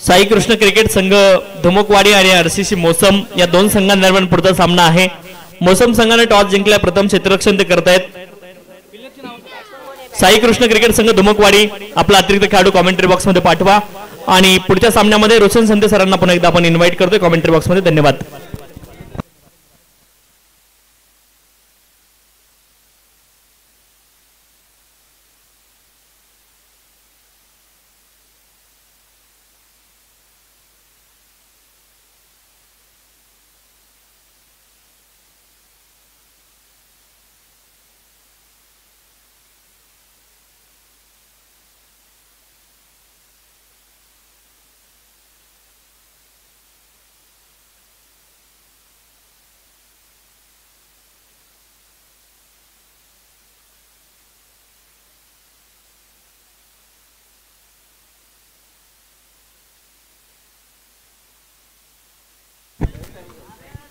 Sai Krishna cricket संघ धुमकवाडी आणि RCC मोसम या दोन संघांदरम्यान पुढचा सामना आहे। मोसम संघाने टॉस जिंकला, प्रथम क्षेत्ररक्षण ते करतायत। साई कृष्ण क्रिकेट संघ धुमकवाडी आपला अतिरिक्त खेळाडू कमेंट्री बॉक्स मध्ये पाठवा आणि पुढच्या सामन्यामध्ये रोशन संते सरांना पुन्हा एकदा आपण इन्व्हाइट करतोय कमेंट्री बॉक्स मध्ये। धन्यवाद।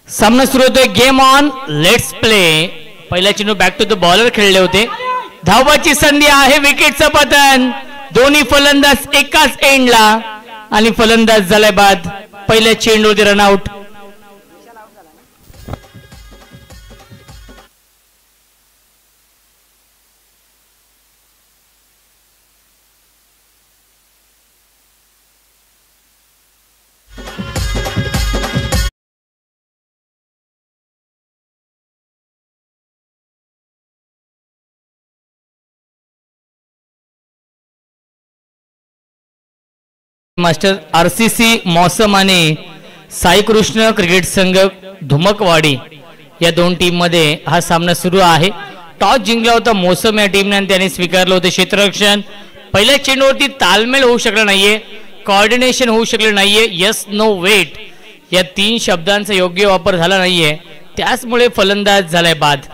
सामना सुरू होतोय। Game on, let's play. पहिला चेंडू बॅक टू द बॉलर खेळले होते। धावाची संधी आहे, विकेटचं पतन। दोन्ही फलंदाज एकाच एंडला आणि फलंदाज झालाय बाद। पहिल्या चेंडूवरती रनआउट। मास्टर आरसीसी मौसम आणि साई कृष्ण क्रिकेट संघ धुमकवाडी या दोन टीम मध्ये हा सामना सुरू आहे। टॉस जिंकला होता मौसम या टीमने आणि त्यांनी स्वीकारलं होतं क्षेत्ररक्षण। पहिल्या चेंडूवरती तालमेल होऊ शकला नाहीये, कोऑर्डिनेशन होऊ शकलं नाहीये, यस नो वेट या तीन शब्दांचा योग्य वापर झाला नाहीये, त्याचमुळे फलंदाज झालाय बाद।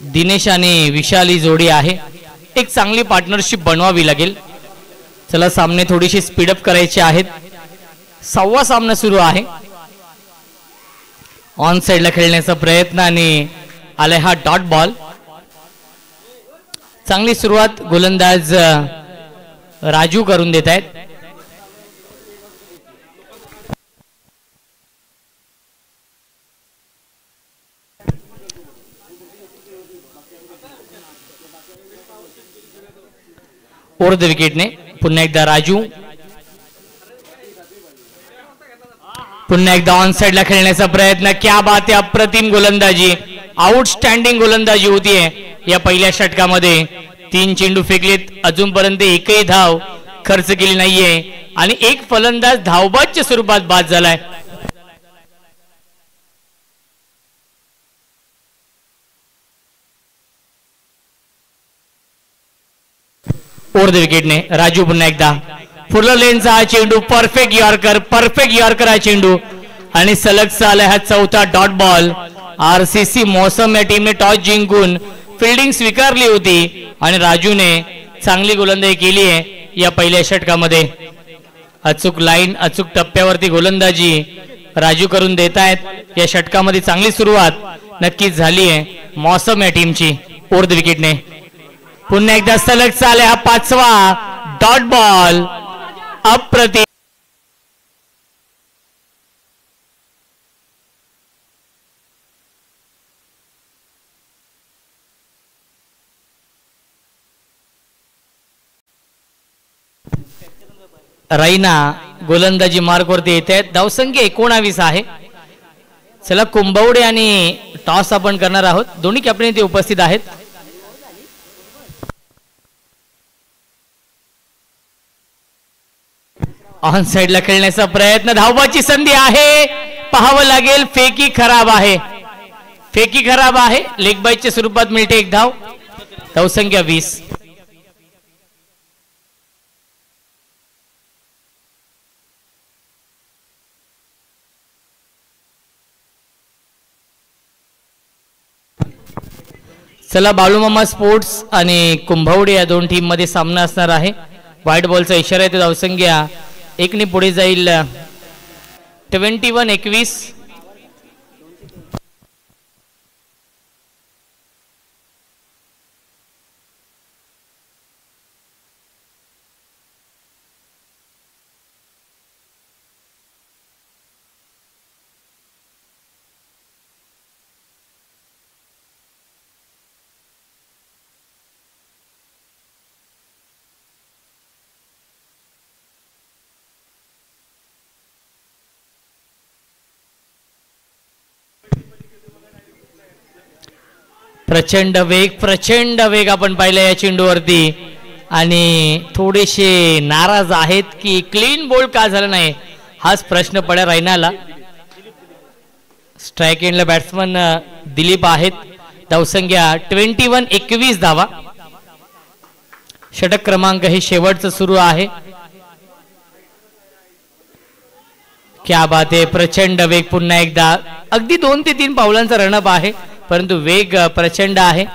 दिनेश आणि विशाली जोडी आहे, एक चांगली पार्टनरशिप बनवावी लागेल। चला सामने थोडीशी स्पीडअप करायचे आहेत। सहावा सामना सुरू आहे। ऑन साइडला खेळण्याचा प्रयत्न आणि आलाय हा डॉट बॉल। चांगली सुरुवात गोलंदाज राजू करून देत आहेत। ओव्हर द विकेटने पुन्हा एकदा राजू, पुन्हा एकदा ऑन साइडला खेळण्याचा प्रयत्न। क्या बात आहे, अप्रतिम गोलंदाजी, आउटस्टँडिंग गोलंदाजी होतीये या पहिल्या षटकामध्ये। तीन चेंडू फेकलेत, अजूनपर्यंत एकही धाव खर्च केली नाहीये आणि एक फलंदाज धावबादच्या स्वरूपात बाद झालाय। ओव्हर द विकेटने राजू पुन्हा एकदा फुलर लेनचा हा चेंडू, परफेक्ट यॉर्कर हा चेंडू आणि सलग चालय हा चौथा डॉट बॉल। आरसीसी मौसम या टीमने टॉस जिंकून फिल्डिंग स्वीकारली होती आणि राजूने चांगली गोलंदाजी केली आहे या पहिल्या षटकामध्ये। अचूक लाईन, अचूक टप्प्यावरती गोलंदाजी राजू करून देत आहेत। या षटकामध्ये चांगली सुरुवात नक्कीच झाली आहे मौसम या टीमची। ओव्हर द विकेटने पुन्हा एकदा सलग चालय हा पाचवा डॉट बॉल, अप्रतिम। रैना गोलंदाजी मार्कवरती येत आहेत। धावसंख्या 19 आहे। चला कुंभवडे आणि टॉस आपण करणार आहोत, दोन्ही कॅप्टन इथे उपस्थित आहेत। ऑन साइडला खेळण्याचा प्रयत्न, धावबाची संधी आहे, पाहावं लागेल। फेकी खराब आहे, फेकी खराब आहे, लेग बाईच्या स्वरूपात मिळते एक धाव। धावसंख्या 20। चला बाळूमामा स्पोर्ट्स आणि कुंभवडे या दोन टीम मध्ये सामना असणार आहे. व्हाईट बॉलचा इशारा आहे तो धावसंख्या एकने पुढे जाईल 21-21. प्रचंड वेग आपण पाहिला या चेंडूवरती आणि थोडेसे नाराज आहेत की क्लीन बोल्ड का झाला नाही हाच प्रश्न पडला रैनाला. स्ट्राइक एंडला बॅट्समन दिलीप आहेत. धावसंख्या 21-21 धावा. षटक क्रमांक हे शेवटचं सुरू आहे. क्या बात आहे. प्रचंड वेग पुन्हा एकदा अगदी 2 ते 3 पावलांचा रणअप आहे परंतु वेग प्रचंड आहे.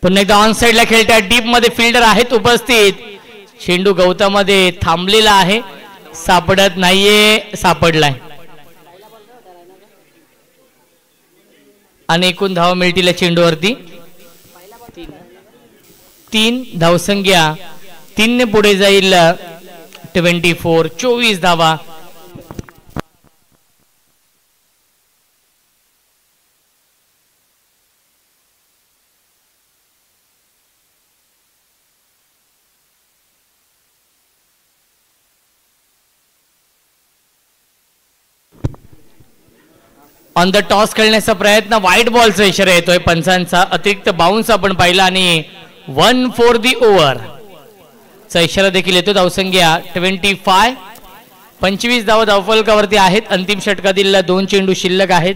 पुन्हा एकदा ऑन साइडला खेळत्या डीप मध्ये फिल्डर आहेत उपस्थित. चेंडू गवतामध्ये थांबलेला आहे. सापडत नाहीये. सापडलाय आणि एकूण धावा मिळतील या चेंडूवरती 3. धावसंख्या 3 ने पुढे जाईल 24 धावा. ऑन द टॉस खेळण्याचा प्रयत्न. व्हाईट बॉलचा इशारा येतोय पंचांचा. अतिरिक्त बाउन्स आपण पाहिला आणि 1 फॉर दी ओव्हर चा इशारा देखील येतो. धावसंख्या 25 धावा धावफलकावरती आहेत. अंतिम षटकातील 2 चेंडू शिल्लक आहेत.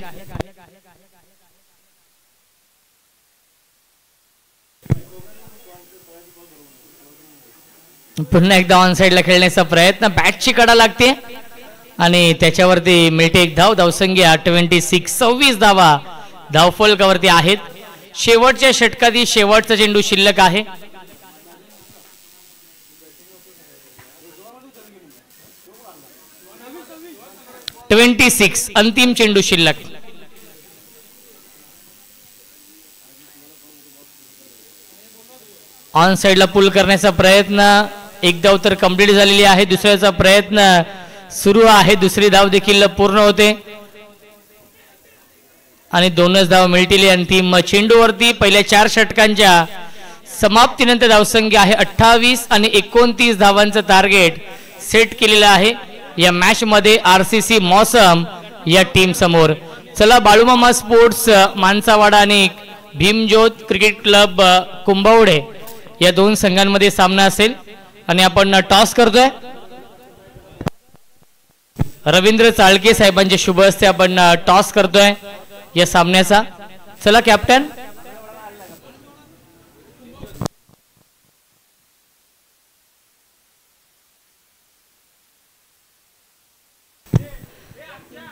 पुन्हा एकदा ऑन साइडला खेळण्याचा प्रयत्न. बॅटची कडा लागते आणि त्याच्यावरती मिळते एक धाव. धावसंख्या 26 धावा धावफलकावरती आहेत. शेवटच्या षटकातील शेवटचा चेंडू शिल्लक आहे. अंतिम चेंडू शिल्लक. ऑन साइडला पुल करण्याचा प्रयत्न. एक धाव तर कंप्लीट झालेली आहे. दुसऱ्याचा प्रयत्न सुरू आहे. दुसरी धाव देखील पूर्ण होते आणि 2च धाव मिळतील. अंतिम चेंडूवरती पहिल्या 4 षटकांच्या समाप्तीनंतर धावसंख्या आहे 28 आणि 29 धावांचं टार्गेट सेट केलेलं आहे या मॅच मध्ये आरसीसी मौसम या टीम समोर. चला बाळूमामा स्पोर्ट्स मानसावाडा आणि भीमज्योत क्रिकेट क्लब कुंभवडे या 2 संघांमध्ये सामना असेल आणि आपण टॉस करतोय. रवींद्र चाळके साहेबांच्या शुभ हस्ते आपण टॉस करतोय या सामन्याचा. चला कॅप्टन.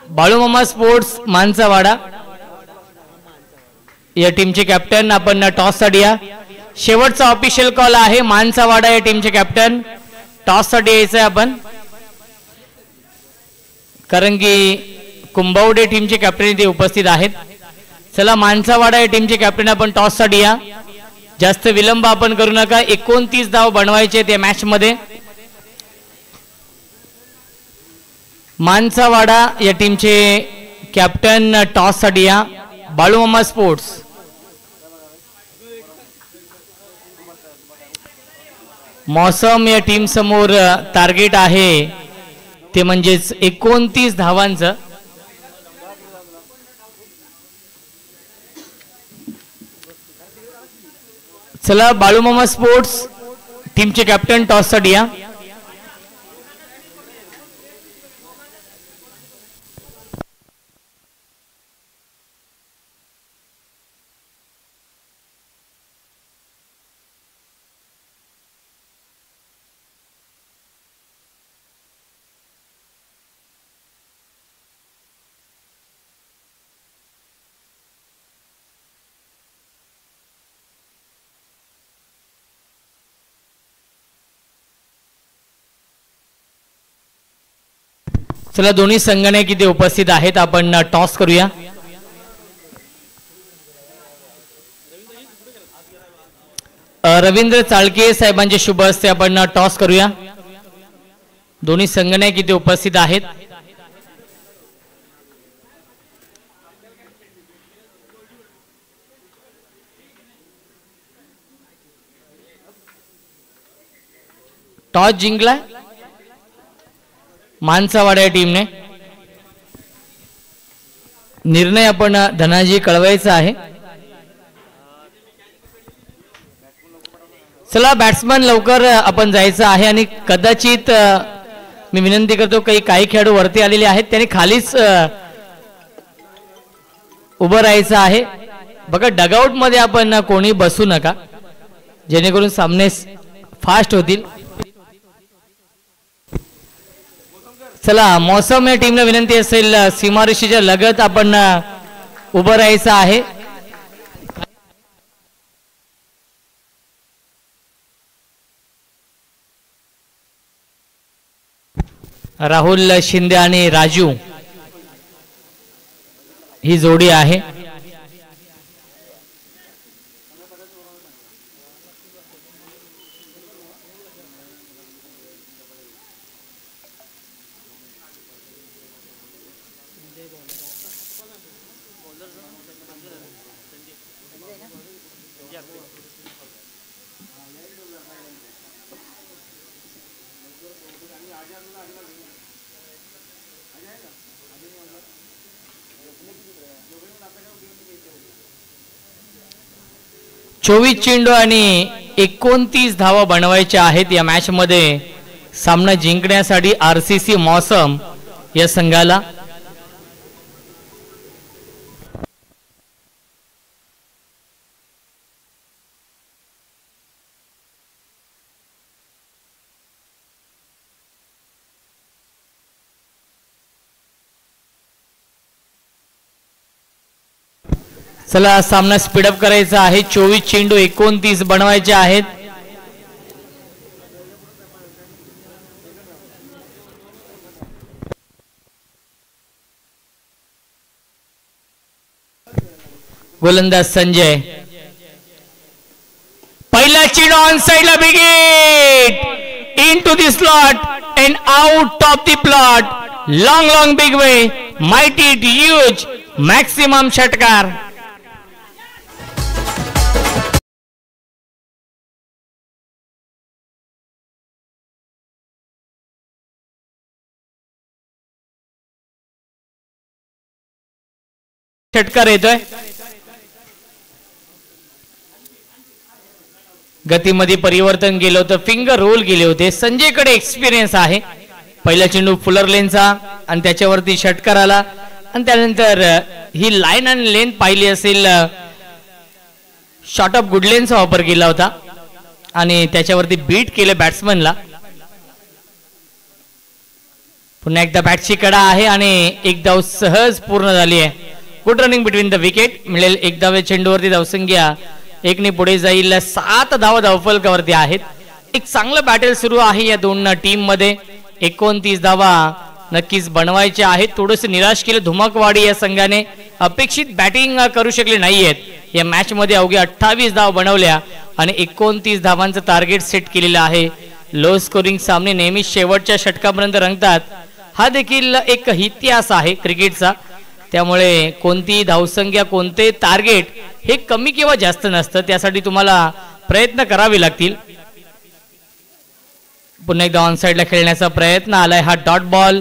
बाळूमामा स्पोर्ट्स मानसावाडा या टीमचे कॅप्टन आपण टॉस साठी या. शेवटचा ऑफिशियल कॉल आहे. मानसावाडा या टीमचे कॅप्टन टॉस साठी यायचंय आपण कारण की कुंभवडे टीमचे कॅप्टन इथे उपस्थित आहेत. चला मानसावाडा या टीमचे कॅप्टन आपण टॉस साठी या. जास्त विलंब आपण करू नका. 29 धाव बनवायचे त्या मॅच मध्ये. मानसावाडा या टीमचे कॅप्टन टॉस साठी या. बाळूमामा स्पोर्ट्स मौसम या टीम समोर टार्गेट आहे ते म्हणजेच 29 धावांचं. चला बाळूमामा स्पोर्ट्स टीमचे कॅप्टन टॉस साठी या. चला दोन्ही संघटक इथे उपस्थित आहेत, आपण टॉस करूया. रवींद्र चाळके साहेबांचे शुभ हस्ते आपण टॉस करूया. दोन्ही संघटक इथे उपस्थित आहेत. टॉस जिंकला मानसावाडा या टीमने. निर्णय आपण धनाजी कळवायचा आहे. चला बॅट्समन लवकर आपण जायचं आहे आणि कदाचित मी विनंती करतो काही खेळाडू वरती आलेले आहेत त्यांनी खालीच उभं राहायचं आहे. बघा डगआउट मध्ये आपण कोणी बसू नका जेणेकरून सामने फास्ट होतील. चला मौसम या टीमला विनंती असेल सीमारेषेच्या लगत आपण उभं राहायचं आहे. राहुल शिंदे आणि राजू ही जोडी आहे. चोवीस चेंडू आणि 29 धावा बनवायच्या आहेत या मॅच मध्ये सामना जिंकण्यासाठी आरसीसी मौसम या संघाला. चला सामना स्पीडअप करायचा आहे. 24 चेंडू 29 बनवायचे आहेत. गोलंदाज संजय. पहिला चेंडू ऑन साइडला big into the slot and out of the plot. Long big way mighty huge maximum षटकार. षटकार येतोय. गतीमध्ये परिवर्तन केलं होतं, फिंगर रोल गेले होते. संजयकडे एक्सपिरियन्स आहे. पहिला चेंडू फुलर लेनचा आणि त्याच्यावरती षटकार आला आणि त्यानंतर ही लाईन आणि लेन पाहिली असेल शॉर्ट ऑफ गुड लेनचा वापर केला होता आणि त्याच्यावरती बीट केलं बॅट्समनला. पुन्हा एकदा बॅटची कडा आहे आणि एक धाव सहज पूर्ण झाली आहे. Good running between the wicket मिळेल. एक धाव्या चेंडूवरती धावसंख्या 1 पुढे जाईल. 7 धावा धावफलकावरती आहेत. एक चांगलं बॅटल सुरू आहे या दोन टीम मध्ये. 29 धावा नक्कीच बनवायच्या आहेत. थोडंसं निराश केलं धुमाकवाडी या संघाने. अपेक्षित बॅटिंग करू शकले नाहीयेत. या मॅच मध्ये अवघ्या 28 धावा बनवल्या आणि 29 धावांचं टार्गेट सेट केलेलं आहे. लो स्कोरिंग सामने नेहमी शेवटच्या षटकापर्यंत रंगतात. हा देखील एक इतिहास आहे क्रिकेटचा. त्यामुळे कोणती धावसंख्या कोणते टार्गेट हे कमी किंवा जास्त नसतं. त्यासाठी तुम्हाला प्रयत्न करावे लागतील. पुन्हा एकदा ऑन साइडला खेळण्याचा प्रयत्न आलाय. हा डॉट बॉल.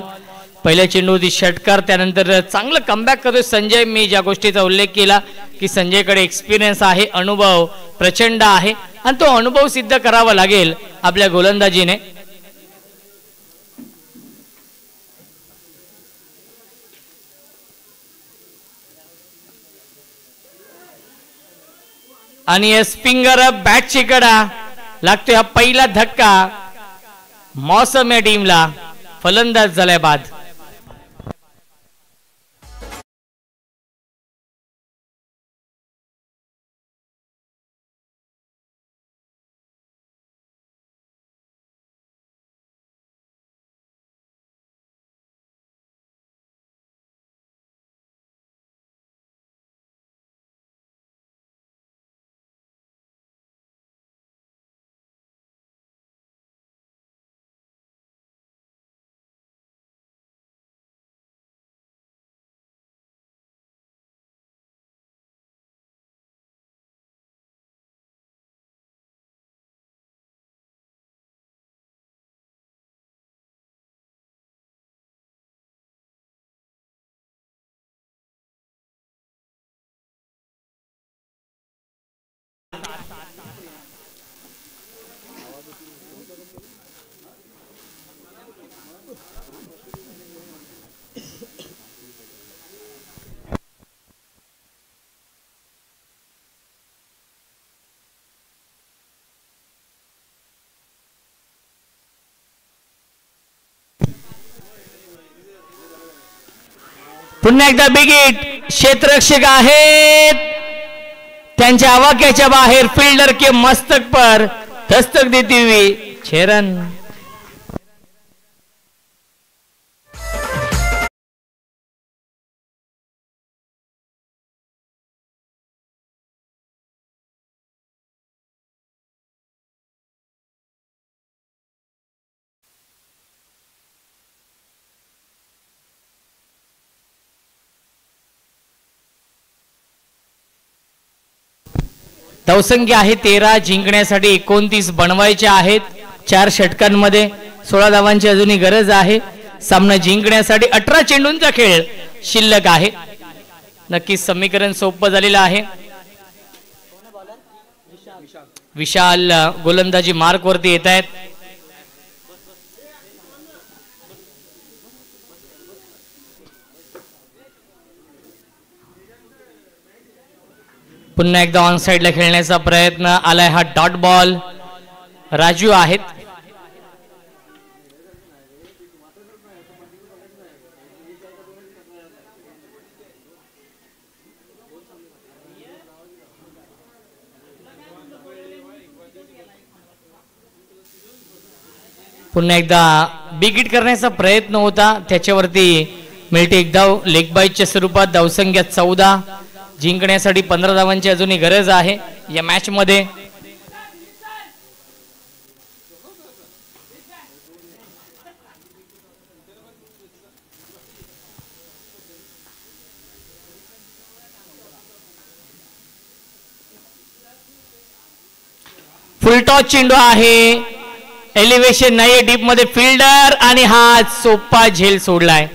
पहिल्या चेंडूवरती षटकार. त्यानंतर चांगलं कमबॅक करतोय संजय. मी ज्या गोष्टीचा उल्लेख केला की संजयकडे एक्सपिरियन्स आहे, अनुभव प्रचंड आहे आणि तो अनुभव सिद्ध करावा लागेल आपल्या गोलंदाजीने. आणि स्पिंगर बॅटची कडा लागतोय. हा पहिला धक्का मौसम या टीमला फलंदाज झाल्या बाद. पुन्हा एकदा बिग हिट. क्षेत्ररक्षक आहेत त्यांच्या आवाक्याच्या बाहेर. फिल्डर के मस्तक पर दस्तक देती हुई 6 रन. धावसंख्या आहे 13. जिंकण्यासाठी 29 बनवायचे आहेत. 4 षटकांमध्ये 16 धावांची अजूनही गरज आहे. सामना जिंकण्यासाठी 18 चेंडूंचा खेळ शिल्लक आहे. नक्कीच समीकरण सोपं झालेलं आहे. विशाल गोलंदाजी मार्क वरती येत आहेत. पुन्हा एकदा ऑन साइडला खेळण्याचा प्रयत्न आलाय. हा डॉट बॉल. राजू आहेत. पुन्हा एकदा बिग हिट करण्याचा प्रयत्न होता त्याच्यावरती मिळते एक धाव लेग बाईटच्या स्वरूपात. धावसंख्या 14. जिंकण्यासाठी 15 धावांची अजूनही गरज आहे या मॅच मध्ये. फुलटॉस चेंडू आहे. एलिव्हेशन नाही डीप मध्ये. फिल्डर आणि हा सोपा झेल सोडलाय.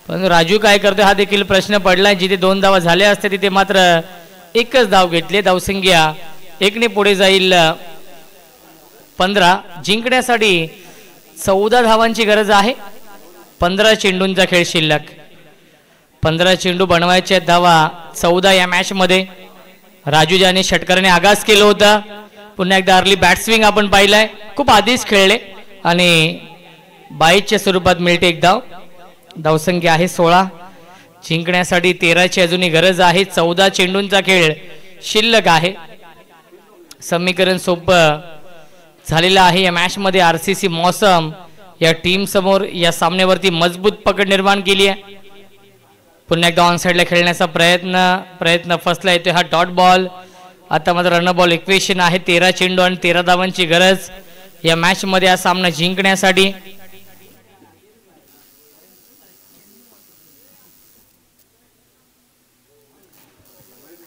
पण राजू काय करतोय हा देखील प्रश्न पडलाय. जिथे 2 धावा झाल्या असते तिथे मात्र एकच धाव घेतली. धावसंख्या 1 ने पुढे जाईल 15. जिंकण्यासाठी 14 धावांची गरज आहे. 15 चेंडूंचा खेळ शिल्लक. 15 चेंडू बनवायचे धावा 14 या मॅच मध्ये. राजू ज्याने षटकाराने आगास केलं होतं. पुन्हा एकदा अर्ली बॅट स्विंग आपण पाहिलाय. खूप आधीच खेळले आणि बाईटच्या स्वरूपात मिळते एक धाव. धावसंख्या आहे 16. जिंकण्यासाठी 13ची अजूनही गरज आहे. 14 चेंडूंचा खेळ शिल्लक आहे. समीकरण सोपं झालेलं आहे या मॅच मध्ये. आरसीसी मौसम या टीम समोर या सामन्यावरती मजबूत पकड निर्माण केली आहे. पुन्हा एकदा ऑन साइडला खेळण्याचा प्रयत्न फसला येतोय. हा डॉट बॉल. आता मात्र रन बॉल इक्वेशन आहे. 13 चेंडू आणि 13 धावांची गरज या मॅच मध्ये. हा सामना जिंकण्यासाठी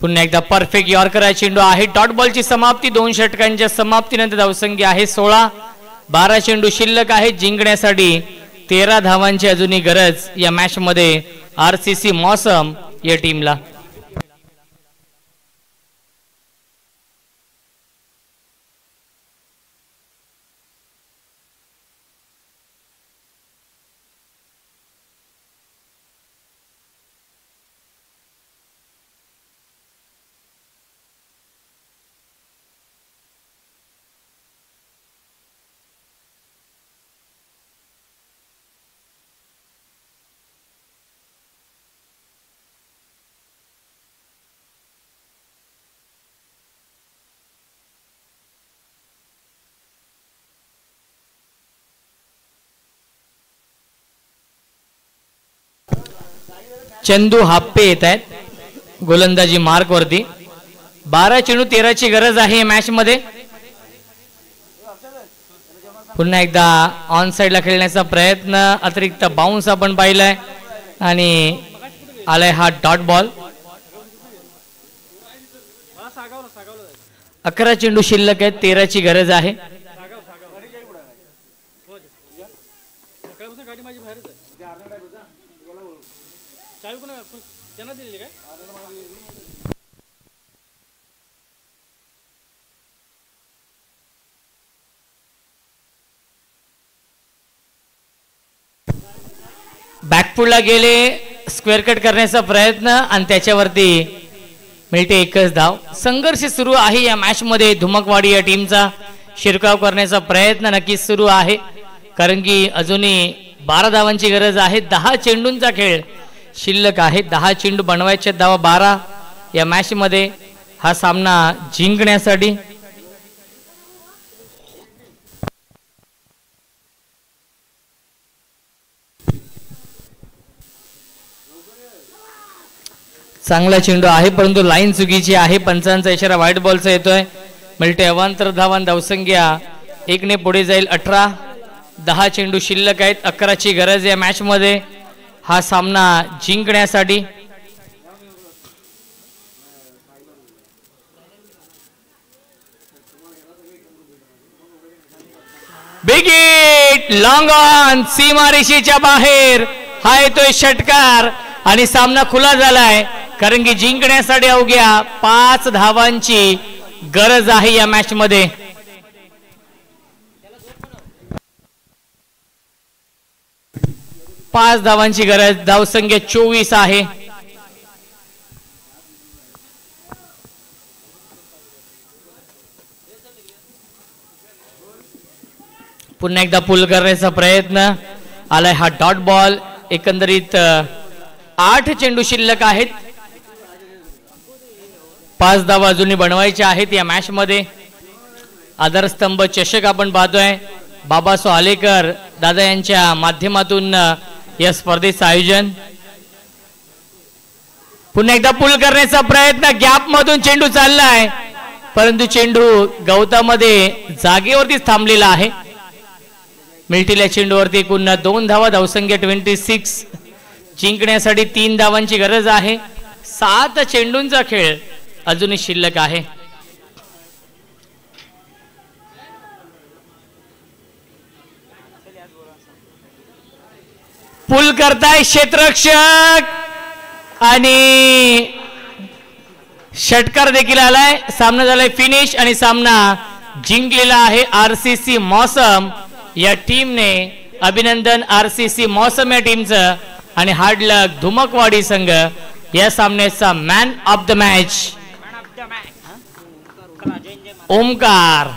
पुन्हा एकदा परफेक्ट यॉर्कर चेंडू आहे. डॉट बॉलची समाप्ती. 2 षटकांच्या समाप्तीनंतर धावसंख्या आहे 16. 12 चेंडू शिल्लक आहे. जिंकण्यासाठी 13 धावांची अजूनही गरज या मॅच मध्ये आरसीसी मौसम या टीमला. चंदू हाप्पे येत आहेत गोलंदाजी मार्क वरती. 12 चेंडू 13ची गरज आहे मॅच मध्ये. पुन्हा एकदा ऑन साइडला खेळण्याचा प्रयत्न. अतिरिक्त बाउन्स आपण पाहिलाय आणि आलाय हा डॉट बॉल. 11 चेंडू शिल्लक आहेत. 13ची गरज आहे. बॅकफुटला गेले, स्क्वेअर कट करण्याचा प्रयत्न आणि त्याच्यावरती मिळते एकच धाव. संघर्ष सुरू आहे या मॅच मध्ये. धुमकवाडी या टीमचा शिरकाव करण्याचा प्रयत्न नक्कीच सुरू आहे, कारण की अजूनही 12 धावांची गरज आहे. 10 चेंडूंचा खेळ शिल्लक आहे. 10 चेंडू बनवायचे, धावा 12 या मॅच मध्ये हा सामना जिंकण्यासाठी. चांगला चेंडू आहे परंतु लाईन चुकीची आहे. पंचांचा इशारा व्हाईट बॉलचा येतोय. मिळते अवांतर धावांत. धावसंख्या 1 ने पुढे जाईल. 18. 10 चेंडू शिल्लक आहेत. 11ची गरज या मॅच मध्ये हा सामना जिंकण्यासाठी. बिग हिट, लॉंग ऑन, सीमारेषेच्या बाहेर हा येतोय षटकार आणि सामना खुला झालाय, कारण की जिंकण्यासाठी अवघ्या 5 धावांची गरज आहे या मॅच मध्ये. पाच धावांची गरज. धावसंख्या 24 आहे. पुन्हा एकदा पुल करण्याचा प्रयत्न आलाय. हा डॉट बॉल. एकंदरीत 8 चेंडू शिल्लक आहेत. 5 धावा अजूनही बनवायच्या आहेत या मॅच मध्ये. आधारस्तंभ चषक आपण पाहतोय. बाबासो आलेकर दादा यांच्या माध्यमातून या स्पर्धेचं आयोजन. पुन्हा एकदा पुल करण्याचा प्रयत्न. गॅप मधून चेंडू चाललाय, परंतु चेंडू गवतामध्ये जागेवरतीच थांबलेला आहे. मिळतील चेंडूवरती एकूण 2 धावा. धावसंख्या 26. जिंकण्यासाठी 3 धावांची गरज आहे. 7 चेंडूंचा खेळ अजूनही शिल्लक आहे. पुल करताय क्षेत्ररक्षक आणि षटकार देखील आलाय. सामना झालाय फिनिश आणि सामना जिंकलेला आहे आरसीसी मौसम या टीमने. अभिनंदन आरसीसी मौसम या टीमचं. आणि हार्ड लक धुमकवाडी संघ या सामन्याचा man of the match Omkar.